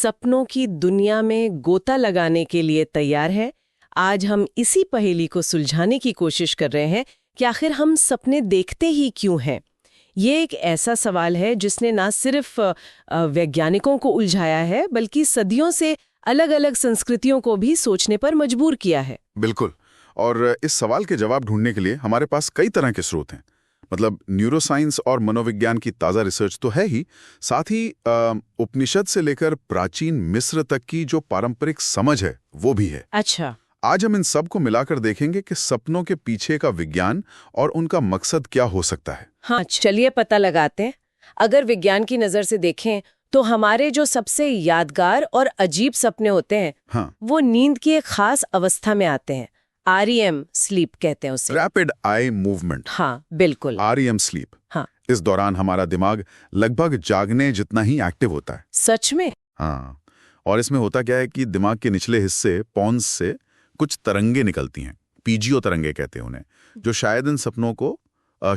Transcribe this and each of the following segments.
सपनों की दुनिया में गोता लगाने के लिए तैयार है। आज हम इसी पहेली को सुलझाने की कोशिश कर रहे हैं कि आखिर हम सपने देखते ही क्यों हैं। ये एक ऐसा सवाल है जिसने ना सिर्फ वैज्ञानिकों को उलझाया है, बल्कि सदियों से अलग अलग संस्कृतियों को भी सोचने पर मजबूर किया है। बिल्कुल। और इस सवाल के जवाब ढूंढने के लिए हमारे पास कई तरह के स्रोत हैं। मतलब न्यूरोसाइंस और मनोविज्ञान की ताज़ा रिसर्च तो है ही, साथ ही उपनिषद से लेकर प्राचीन मिस्र तक की जो पारंपरिक समझ है वो भी है। अच्छा, आज हम इन सब को मिलाकर देखेंगे कि सपनों के पीछे का विज्ञान और उनका मकसद क्या हो सकता है। हाँ, चलिए पता लगाते हैं। अगर विज्ञान की नज़र से देखें तो हमारे जो सबसे यादगार और अजीब सपने होते हैं, हाँ, वो नींद की एक खास अवस्था में आते हैं। REM स्लीप कहते हैं उसे। Rapid eye movement. हाँ, बिल्कुल। REM sleep. हाँ, इस दौरान हमारा दिमाग लगभग जागने जितना ही एक्टिव होता है। सच में? हाँ, और इसमें होता क्या है कि दिमाग के निचले हिस्से पॉन्स से कुछ तरंगे निकलती हैं, पीजियो तरंगे कहते हैं उन्हें, जो शायद इन सपनों को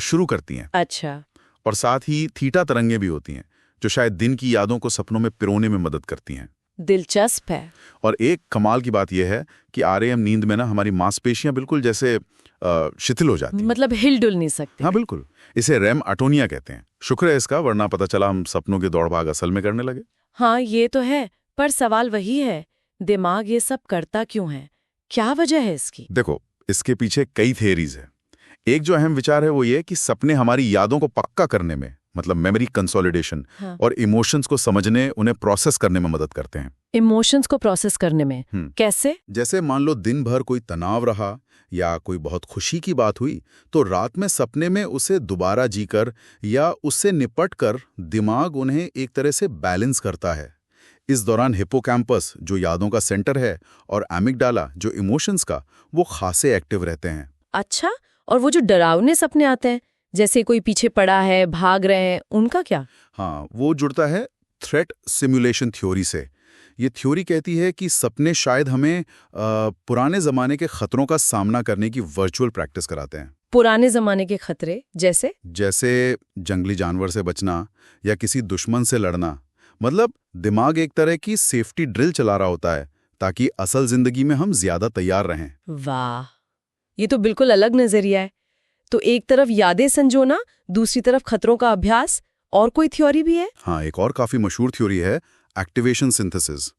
शुरू करती हैं। अच्छा। और साथ ही थीटा तरंगे भी होती हैं, जो शायद दिन की यादों को सपनों में पिरोने में मदद करती हैं। दिलचस्प है। और एक कमाल की बात यह है कि REM नींद में ना हमारी मांसपेशियां बिल्कुल जैसे शिथिल हो जाती हैं। मतलब हिल-डुल नहीं सकते। हाँ बिल्कुल, इसे REM अटोनिया कहते हैं। शुक्र है इसका, वरना पता चला हम सपनों के दौड़ भाग असल में करने लगे। हाँ, ये तो है, पर सवाल वही है, दिमाग ये सब करता क्यों है? क्या वजह है इसकी? देखो, इसके पीछे कई थियरीज है। एक जो अहम विचार है वो ये कि सपने हमारी यादों को पक्का करने में, मतलब मेमोरी कंसोलिडेशन, हाँ। और इमोशंस को समझने, उन्हें प्रोसेस करने में मदद करते हैं। इमोशंस को प्रोसेस करने में? कैसे? जैसे मान लो दिन भर कोई तनाव रहा या कोई बहुत खुशी की बात हुई, तो रात में सपने में उसे दोबारा जीकर या उससे निपट कर दिमाग उन्हें एक तरह से बैलेंस करता है। इस दौरान हिप्पोकैम्पस, जो यादों का सेंटर है, और एमिगडाला, जो इमोशंस का, वो खासे एक्टिव रहते हैं। अच्छा, और वो जो डरावने सपने आते हैं, जैसे कोई पीछे पड़ा है, भाग रहे हैं, उनका क्या? हाँ, वो जुड़ता है थ्रेट सिमुलेशन थ्योरी से। ये थ्योरी कहती है कि सपने शायद हमें पुराने जमाने के खतरों का सामना करने की वर्चुअल प्रैक्टिस कराते हैं। पुराने जमाने के खतरे जैसे? जैसे जंगली जानवर से बचना या किसी दुश्मन से लड़ना। मतलब दिमाग एक तरह की सेफ्टी ड्रिल चला रहा होता है, ताकि असल जिंदगी में हम ज्यादा तैयार रहें। वाह, ये तो बिल्कुल अलग नजरिया है। तो एक तरफ यादें संजोना, दूसरी तरफ खतरों का अभ्यास। और कोई थ्योरी भी है? हाँ, एक और काफी मशहूर थ्योरी है एक्टिवेशन सिंथेसिस।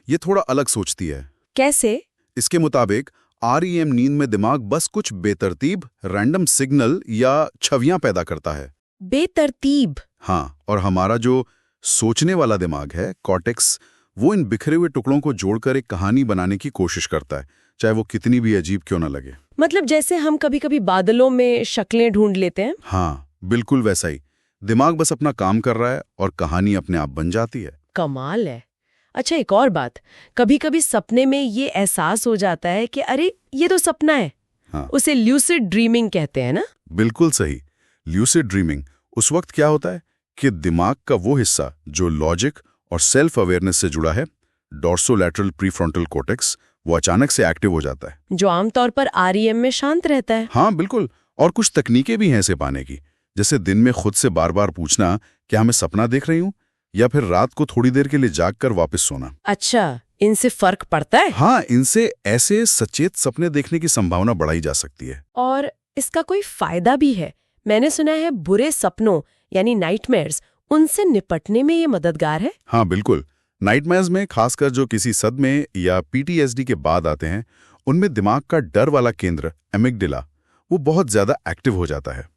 ये थोड़ा अलग सोचती है। कैसे? इसके मुताबिक REM नींद में दिमाग बस कुछ बेतरतीब रैंडम सिग्नल या छवियां पैदा करता है। बेतरतीब? हाँ, और हमारा जो सोचने वाला दिमाग है, कॉर्टेक्स, वो इन बिखरे हुए टुकड़ों को जोड़कर एक कहानी बनाने की कोशिश करता है, चाहे वो कितनी भी अजीब क्यों ना लगे। मतलब जैसे हम कभी-कभी बादलों में शक्लें ढूंढ लेते हैं। हाँ, बिल्कुल वैसा ही। दिमाग बस अपना काम कर रहा है और कहानी अपने आप बन जाती है। कमाल है। अच्छा, एक और बात, कभी-कभी सपने में ये एहसास हो जाता है कि अरे ये तो सपना है। हाँ, उसे ल्यूसिड ड्रीमिंग कहते हैं ना? बिल्कुल सही। ल्यूसिड ड्रीमिंग उस वक्त क्या होता है कि दिमाग का वो हिस्सा जो लॉजिक और सेल्फ अवेयरनेस से जुड़ा है, डोर्सोलैटरल प्रीफ्रंटल कॉर्टेक्स, वो अचानक से एक्टिव हो जाता है, जो आमतौर पर REM में शांत रहता है। हाँ बिल्कुल। और कुछ तकनीकें भी हैं इसे पाने की, जैसे दिन में खुद से बार बार पूछना क्या मैं सपना देख रही हूँ, या फिर रात को थोड़ी देर के लिए जागकर वापस सोना। अच्छा, इनसे फर्क पड़ता है? हाँ, इनसे ऐसे सचेत सपने देखने की संभावना बढ़ाई जा सकती है। और इसका कोई फायदा भी है? मैंने सुना है बुरे सपनों यानी नाइटमेयर्स, उनसे निपटने में ये मददगार है। हाँ बिल्कुल। नाइटमेयर्स में, खासकर जो किसी सदमे या PTSD के बाद आते हैं, उनमें दिमाग का डर वाला केंद्र एमिगडाला वो बहुत ज्यादा एक्टिव हो जाता है।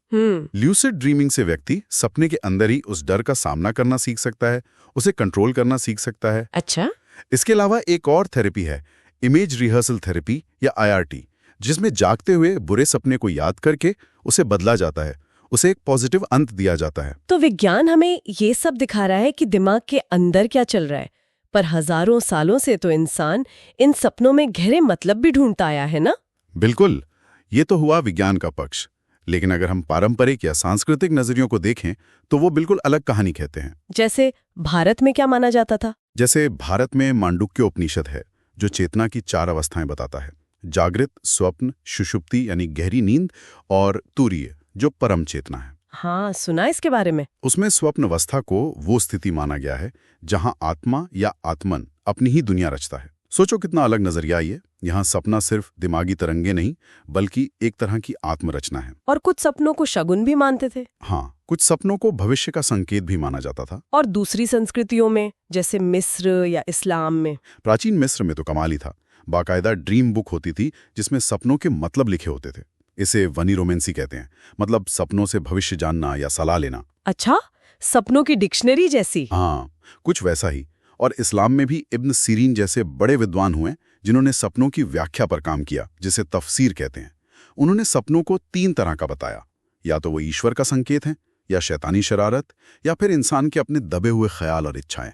ल्यूसिड ड्रीमिंग से व्यक्ति सपने के अंदर ही उस डर का सामना करना सीख सकता है, उसे कंट्रोल करना सीख सकता है। अच्छा। इसके अलावा एक और थेरेपी है, इमेज रिहर्सल थेरेपी या IRT, जिसमें जागते हुए बुरे सपने को याद करके उसे बदला जाता है, उसे एक पॉजिटिव अंत दिया जाता है। तो विज्ञान हमें ये सब दिखा रहा है कि दिमाग के अंदर क्या चल रहा है, पर हजारों सालों से तो इंसान इन सपनों में गहरे मतलब भी ढूंढता आया है ना? बिल्कुल, ये तो हुआ विज्ञान का पक्ष। लेकिन अगर हम पारंपरिक या सांस्कृतिक नजरियों को देखें तो वो बिल्कुल अलग कहानी कहते हैं। जैसे भारत में क्या माना जाता था? जैसे भारत में मांडुक्य उपनिषद है, जो चेतना की 4 अवस्थाएं बताता है: जागृत, स्वप्न, सुषुप्ति यानी गहरी नींद, और तुरीय जो परम चेतना है। हाँ, सुना इसके बारे में। उसमें स्वप्न अवस्था को वो स्थिति माना गया है जहां आत्मा या आत्मन अपनी ही दुनिया रचता है। सोचो कितना अलग नजरिया ये। यहाँ सपना सिर्फ दिमागी तरंगे नहीं बल्कि एक तरह की आत्मरचना है। और कुछ सपनों को शगुन भी मानते थे। हाँ, कुछ सपनों को भविष्य का संकेत भी माना जाता था। और दूसरी संस्कृतियों में, जैसे मिस्र या इस्लाम में। प्राचीन मिस्र में तो कमाल ही था। बाकायदा ड्रीम बुक होती थी जिसमें सपनों के मतलब लिखे होते थे। इसे वनीरोमेंसी कहते हैं, मतलब सपनों से भविष्य जानना या सलाह लेना। अच्छा, सपनों की डिक्शनरी जैसी। हाँ, कुछ वैसा ही। और इस्लाम में भी इब्न सीरीन जैसे बड़े विद्वान हुए जिन्होंने सपनों की व्याख्या पर काम किया, जिसे तफसीर कहते हैं। उन्होंने सपनों को 3 तरह का बताया। या तो वो ईश्वर का संकेत है, या शैतानी शरारत, या फिर इंसान के अपने दबे हुए ख्याल और इच्छाएं।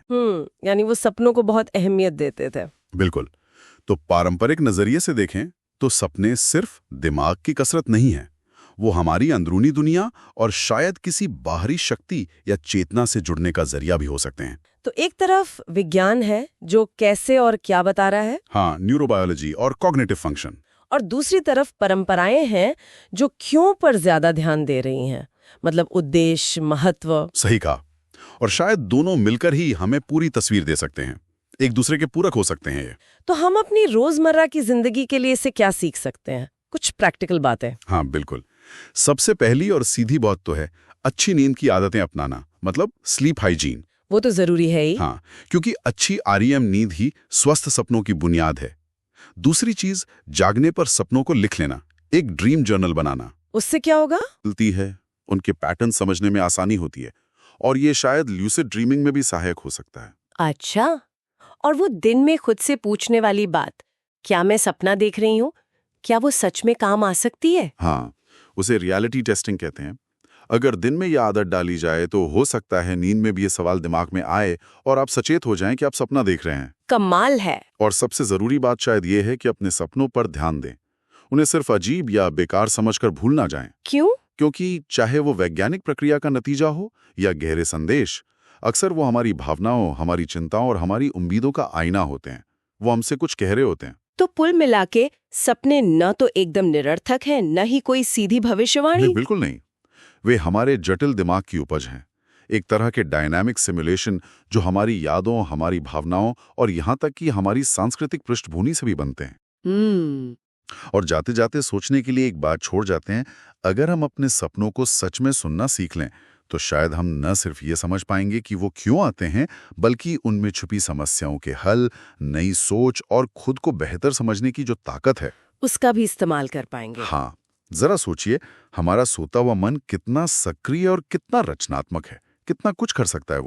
यानी वो सपनों को बहुत अहमियत देते थे। बिल्कुल। तो पारंपरिक नजरिए से देखें तो सपने सिर्फ दिमाग की कसरत नहीं है, वो हमारी अंदरूनी दुनिया और शायद किसी बाहरी शक्ति या चेतना से जुड़ने का जरिया भी हो सकते हैं। तो एक तरफ विज्ञान है जो कैसे और क्या बता रहा है। हाँ, न्यूरोबायोलॉजी और कॉग्निटिव फंक्शन। और दूसरी तरफ परंपराएं हैं जो क्यों पर ज्यादा ध्यान दे रही हैं, मतलब उद्देश्य, महत्व। सही कहा। और शायद दोनों मिलकर ही हमें पूरी तस्वीर दे सकते हैं, एक दूसरे के पूरक हो सकते हैं ये। तो हम अपनी रोजमर्रा की जिंदगी के लिए इसे क्या सीख सकते हैं? कुछ प्रैक्टिकल बातें। हाँ बिल्कुल। सबसे पहली और सीधी बात तो है अच्छी नींद की आदतें अपनाना, मतलब स्लीप हाइजीन। वो तो जरूरी है ही। हाँ, क्योंकि अच्छी आरईएम नींद ही स्वस्थ सपनों की बुनियाद है। दूसरी चीज, जागने पर सपनों को लिख लेना, एक ड्रीम जर्नल बनाना। उससे क्या होगा? मिलती है, उनके पैटर्न समझने में आसानी होती है, और ये शायद ल्यूसिड ड्रीमिंग में भी सहायक हो सकता है। अच्छा, और वो दिन में खुद से पूछने वाली बात, क्या मैं सपना देख रही हूँ, क्या वो सच में काम आ सकती है? हाँ, उसे रियलिटी टेस्टिंग कहते हैं। अगर दिन में यह आदत डाली जाए तो हो सकता है नींद में भी ये सवाल दिमाग में आए और आप सचेत हो जाएं कि आप सपना देख रहे हैं। कमाल है। और सबसे जरूरी बात शायद ये है कि अपने सपनों पर ध्यान दें, उन्हें सिर्फ अजीब या बेकार समझकर भूल ना जाएं। क्यों? क्योंकि चाहे वो वैज्ञानिक प्रक्रिया का नतीजा हो या गहरे संदेश, अक्सर वो हमारी भावनाओं, हमारी चिंताओं और हमारी उम्मीदों का आईना होते हैं। वो हमसे कुछ कह रहे होते हैं। तो कुल मिला के सपने न तो एकदम निरर्थक हैं, न ही कोई सीधी भविष्यवाणी। नहीं, बिल्कुल नहीं। वे हमारे जटिल दिमाग की उपज हैं, एक तरह के डायनामिक सिमुलेशन जो हमारी यादों, हमारी भावनाओं और यहाँ तक कि हमारी सांस्कृतिक पृष्ठभूमि से भी बनते हैं। और जाते जाते सोचने के लिए एक बात छोड़ जाते हैं, अगर हम अपने सपनों को सच में सुनना सीख लें तो शायद हम न सिर्फ ये समझ पाएंगे कि वो क्यों आते हैं, बल्कि उनमें छुपी समस्याओं के हल, नई सोच और खुद को बेहतर समझने की जो ताकत है उसका भी इस्तेमाल कर पाएंगे। हाँ, जरा सोचिए, हमारा सोता हुआ मन कितना सक्रिय और कितना रचनात्मक है, कितना कुछ कर सकता है वो।